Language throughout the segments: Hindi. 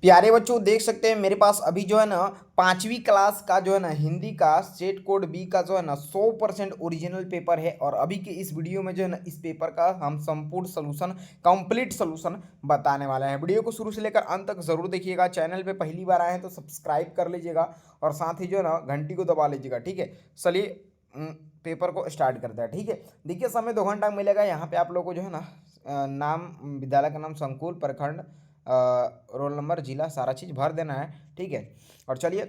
प्यारे बच्चों देख सकते हैं मेरे पास अभी जो है ना 5वीं क्लास का जो है ना हिंदी का स्टेट कोड बी का जो है ना 100% ओरिजिनल पेपर है। और अभी के इस वीडियो में जो है ना इस पेपर का हम संपूर्ण सोल्यूशन कंप्लीट सोल्यूशन बताने वाले हैं। वीडियो को शुरू से लेकर अंत तक जरूर देखिएगा। चैनल पे पहली बार आए हैं तो सब्सक्राइब कर लीजिएगा और साथ ही जो है ना घंटी को दबा लीजिएगा। ठीक है, चलिए पेपर को स्टार्ट करते हैं। ठीक है, देखिए समय 2 घंटा मिलेगा। यहाँ पे आप लोग को जो है ना नाम, विद्यालय का नाम, संकुल, प्रखंड, रोल नंबर, जिला, सारा चीज़ भर देना है। ठीक है, और चलिए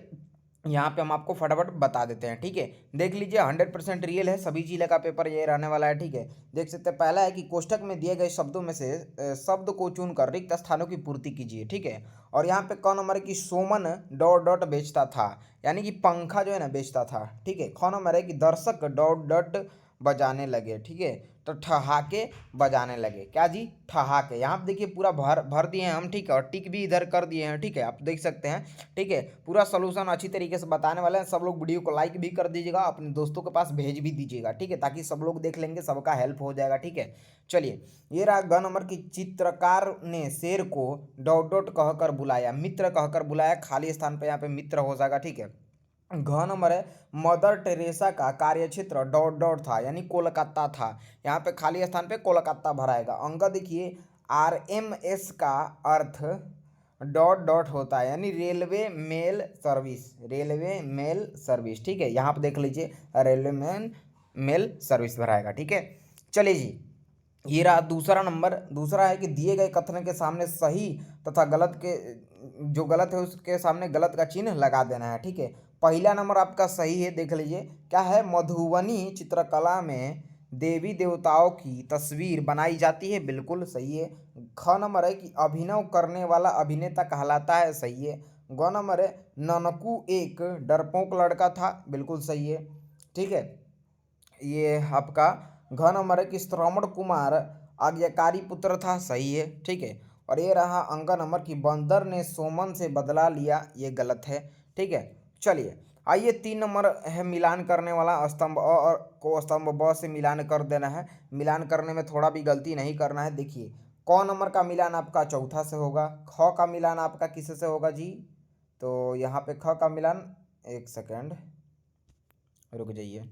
यहाँ पे हम आपको फटाफट बता देते हैं। ठीक है, देख लीजिए 100% रियल है, सभी जिले का पेपर ये रहने वाला है। ठीक है, देख सकते हैं पहला है कि कोष्ठक में दिए गए शब्दों में से शब्द को चुनकर रिक्त स्थानों की पूर्ति कीजिए। ठीक है, और यहाँ पे क नंबर है कि सोमन डॉट डॉट बेचता था, यानी कि पंखा जो है ना बेचता था। ठीक है, ख नंबर है कि दर्शक डॉट डॉट बजाने लगे। ठीक है, तो ठहाके बजाने लगे। क्या जी? ठहाके। यहाँ पे देखिए पूरा भर भर दिए हैं हम। ठीक है, और टिक भी इधर कर दिए हैं। ठीक है, आप देख सकते हैं। ठीक है, पूरा सोल्यूशन अच्छी तरीके से बताने वाले हैं। सब लोग वीडियो को लाइक भी कर दीजिएगा, अपने दोस्तों के पास भेज भी दीजिएगा। ठीक है, ताकि सब लोग देख लेंगे, सबका हेल्प हो जाएगा। ठीक है, चलिए ये रहा ग नंबर की चित्रकार ने शेर को डॉट डॉट कहकर बुलाया, मित्र कहकर बुलाया। खाली स्थान पे यहाँ पे मित्र हो जाएगा। ठीक है, घ नंबर है मदर टेरेसा का कार्यक्षेत्र डॉट डॉट था, यानी कोलकाता था। यहाँ पे खाली स्थान पे कोलकाता भराएगा। अंक देखिए RMS का अर्थ डॉट डॉट होता है, यानी railway mail service, railway mail service. ठीक है, यहाँ पे देख लीजिए रेलवे मेल सर्विस भराएगा। ठीक है, चलिए जी ये रहा दूसरा नंबर। दूसरा है कि दिए गए कथन के सामने सही तथा गलत के, जो गलत है उसके सामने गलत का चिन्ह लगा देना है। ठीक है, पहला नंबर आपका सही है, देख लीजिए क्या है। मधुबनी चित्रकला में देवी देवताओं की तस्वीर बनाई जाती है, बिल्कुल सही है। ख नंबर है कि अभिनव करने वाला अभिनेता कहलाता है, सही है। ग नंबर है ननकू एक डरपोक लड़का था, बिल्कुल सही है। ठीक है, ये आपका घ नंबर है कि श्रवण कुमार आज्ञाकारी पुत्र था, सही है। ठीक है, और ये रहा अंक नंबर कि बंदर ने सोमन से बदला लिया, ये गलत है। ठीक है, चलिए आइए 3 नंबर है मिलान करने वाला। स्तंभ अ और को स्तंभ ब से मिलान कर देना है। मिलान करने में थोड़ा भी गलती नहीं करना है। देखिए क नंबर का मिलान आपका चौथा से होगा, ख का मिलान आपका किससे होगा जी? तो यहाँ पे ख का मिलान, एक सेकेंड रुक जाइए,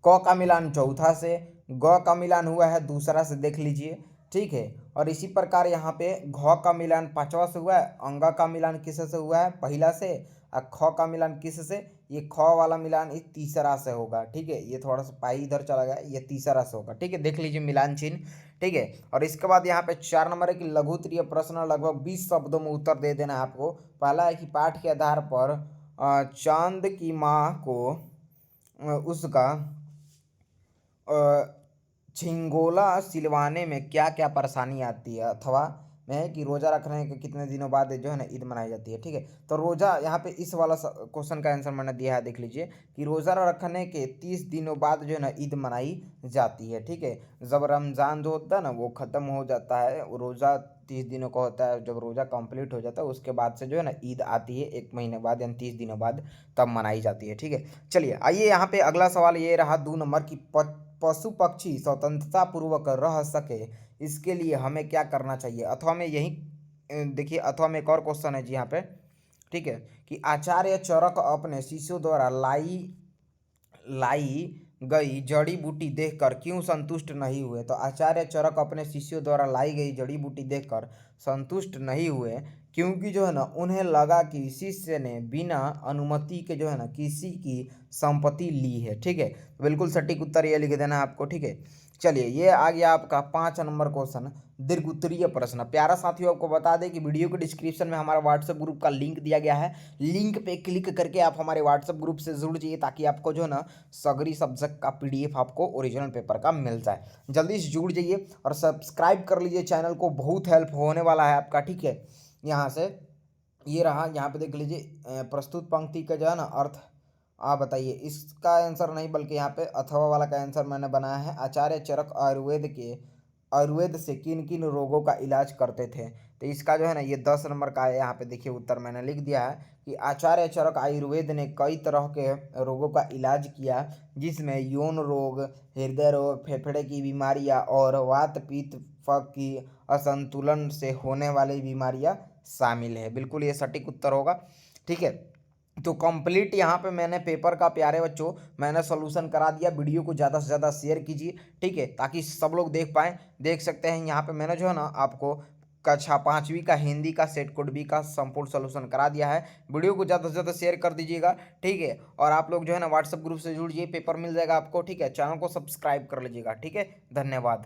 क का मिलान चौथा से, ग का मिलान हुआ है दूसरा से, देख लीजिए। ठीक है, और इसी प्रकार यहाँ पे घ का मिलान पांचवा से हुआ है, अंग का मिलान किस से हुआ है? पहला से। और ख का मिलान किस से? ये ख वाला मिलान इस तीसरा से होगा। ठीक है, ये थोड़ा सा पाई इधर चला गया, ये तीसरा से होगा। ठीक है, देख लीजिए मिलान चिन्ह। ठीक है, और इसके बाद यहाँ पे 4 नंबर है कि लघुत्तरीय प्रश्न, लगभग 20 शब्दों में उत्तर दे देना है आपको। पहला है कि पाठ के आधार पर चांद की माँ को उसका झिंगोला सिलवाने में क्या क्या परेशानी आती है, अथवा में है कि रोज़ा रखने के कितने दिनों बाद जो है ना ईद मनाई जाती है। ठीक है, तो रोज़ा यहाँ पे इस वाला क्वेश्चन का आंसर मैंने दिया है, देख लीजिए कि रोज़ा रखने के 30 दिनों बाद जो है ना ईद मनाई जाती है। ठीक है, जब रमज़ान जो होता है ना वो ख़त्म हो जाता है, वो रोज़ा 30 दिनों का होता है, जब रोज़ा कंप्लीट हो जाता है उसके बाद से जो है ना ईद आती है, 1 महीने बाद यानी 30 दिनों बाद तब मनाई जाती है। ठीक है, चलिए आइए यहाँ पे अगला सवाल ये रहा 2 नंबर की पशु पक्षी स्वतंत्रता पूर्वक रह सके, इसके लिए हमें क्या करना चाहिए? अथवा में यही देखिए, अथवा में एक और क्वेश्चन है जी यहाँ पे। ठीक है, कि आचार्य चरक अपने शिष्यों द्वारा लाई लाई गई जड़ी बूटी देखकर क्यों संतुष्ट नहीं हुए? तो आचार्य चरक अपने शिष्यों द्वारा लाई गई जड़ी बूटी देखकर संतुष्ट नहीं हुए, क्योंकि जो है ना उन्हें लगा कि शिष्य ने बिना अनुमति के जो है ना किसी की संपत्ति ली है। ठीक है, तो बिल्कुल सटीक उत्तर ये लिख देना है आपको। ठीक है, चलिए ये आ गया आपका 5 नंबर क्वेश्चन, दीर्घ उत्तरीय प्रश्न। प्यारा साथियों आपको बता दें कि वीडियो के डिस्क्रिप्शन में हमारा व्हाट्सएप ग्रुप का लिंक दिया गया है। लिंक पे क्लिक करके आप हमारे व्हाट्सएप ग्रुप से जुड़ जाइए, ताकि आपको जो है ना सगरी सब्जेक्ट का PDF आपको ओरिजिनल पेपर का मिल जाए। जल्दी से जुड़ जाइए और सब्सक्राइब कर लीजिए चैनल को, बहुत हेल्प होने वाला है आपका। ठीक है, यहाँ से ये रहा, यहाँ पे देख लीजिए प्रस्तुत पंक्ति का जो है ना अर्थ आप बताइए। इसका आंसर नहीं बल्कि यहाँ पे अथवा वाला का आंसर मैंने बनाया है। आचार्य चरक आयुर्वेद से किन किन रोगों का इलाज करते थे? तो इसका जो है ना ये 10 नंबर का है। यहाँ पे देखिए उत्तर मैंने लिख दिया है कि आचार्य चरक आयुर्वेद ने कई तरह के रोगों का इलाज किया, जिसमें यौन रोग, हृदय रोग, फेफड़े की बीमारियां और वात पित्त कफ की असंतुलन से होने वाली बीमारियां शामिल है। बिल्कुल ये सटीक उत्तर होगा। ठीक है, तो कंप्लीट यहाँ पे मैंने पेपर का प्यारे बच्चों मैंने सोल्यूशन करा दिया। वीडियो को ज़्यादा से ज़्यादा शेयर कीजिए, ठीक है, ताकि सब लोग देख पाएँ। देख सकते हैं यहाँ पे मैंने जो है ना आपको कक्षा 5वीं का हिंदी का सेट कोड बी का संपूर्ण सोल्यूशन करा दिया है। वीडियो को ज़्यादा से ज़्यादा शेयर कर दीजिएगा, ठीक है। और आप लोग जो है ना व्हाट्सएप ग्रुप से जुड़िए, पेपर मिल जाएगा आपको, ठीक है। चैनल को सब्सक्राइब कर लीजिएगा, ठीक है। धन्यवाद।